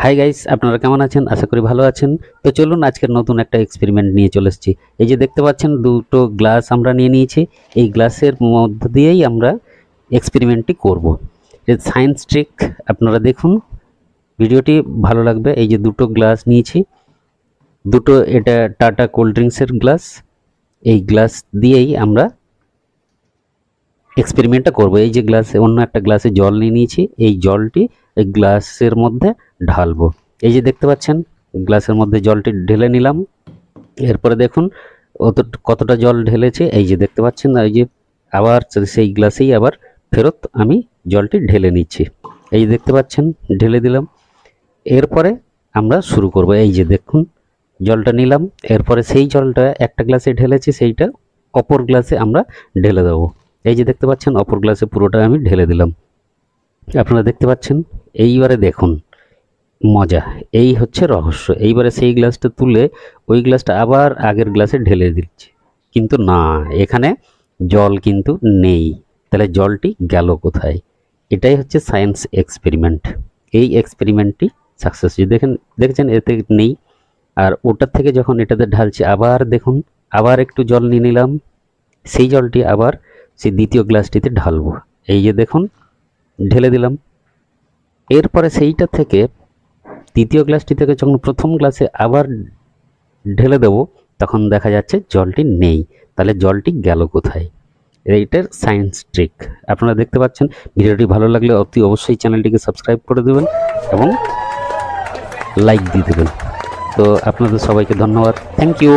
Hi guys, আপনারা কেমন আছেন? আশা করি ভালো আছেন। তো চলুন আজকের নতুন একটা এক্সপেরিমেন্ট নিয়ে চলে এসেছি। এই যে দেখতে পাচ্ছেন দুটো গ্লাস আমরা নিয়ে নিয়েছি। এই গ্লাসের মধ্য দিয়েই আমরা এক্সপেরিমেন্টটি করব। এই সায়েন্স ট্রিক আপনারা দেখুন, ভিডিওটি ভালো লাগবে। এই যে দুটো গ্লাস নিয়েছি, দুটো এটা টাটা কোল্ড ড্রিঙ্কসের গ্লাস। এই গ্লাস দিয়েই আমরা এক্সপেরিমেন্টটা করব। এই যে গ্লাসে অন্য একটা গ্লাসে জল নিয়ে নিয়েছি, এই জলটি এই গ্লাসের মধ্যে ঢালবো। এই যে দেখতে পাচ্ছেন গ্লাসের মধ্যে জলটি ঢেলে নিলাম। এরপরে দেখুন কতটা জল ঢেলেছে, এই যে দেখতে পাচ্ছেন। এই যে আবার সেই গ্লাসেই আবার ফেরত আমি জলটি ঢেলে নিচ্ছি। এই যে দেখতে পাচ্ছেন ঢেলে দিলাম। এরপরে আমরা শুরু করব। এই যে দেখুন জলটা নিলাম, এরপরে সেই জলটা একটা গ্লাসে ঢেলেছি, সেইটা অপর গ্লাসে আমরা ঢেলে দেবো। এই যে দেখতে পাচ্ছেন অপর গ্লাসে পুরোটা আমি ঢেলে দিলাম। আপনারা দেখতে পাচ্ছেন। এইবারে দেখুন মজা, এই হচ্ছে রহস্য। এইবারে সেই গ্লাসটা তুলে ওই গ্লাসটা আবার আগের গ্লাসে ঢেলে দিচ্ছি, কিন্তু না, এখানে জল কিন্তু নেই। তাহলে জলটি গেল কোথায়? এটাই হচ্ছে সায়েন্স এক্সপেরিমেন্ট। এই এক্সপেরিমেন্টটি সাকসেস। দেখেছেন এতে নেই। আর ওটার থেকে যখন এটাতে ঢালছি, আবার দেখুন আবার একটু জল নিয়ে নিলাম, সেই জলটি আবার সেই দ্বিতীয় গ্লাসটিতে ঢালবো। এই যে দেখুন ঢেলে দিলাম। এরপরে সেইটা থেকে দ্বিতীয় গ্লাসটি থেকে যখন প্রথম গ্লাসে আবার ঢেলে দেব, তখন দেখা যাচ্ছে জলটি নেই। তাহলে জলটি গেল কোথায়? এইটার সায়েন্স ট্রিক আপনারা দেখতে পাচ্ছেন। ভিডিওটি ভালো লাগলে অতি অবশ্যই চ্যানেলটিকে সাবস্ক্রাইব করে দেবেন এবং লাইক দিয়ে দেবেন। তো আপনাদের সবাইকে ধন্যবাদ। Thank you.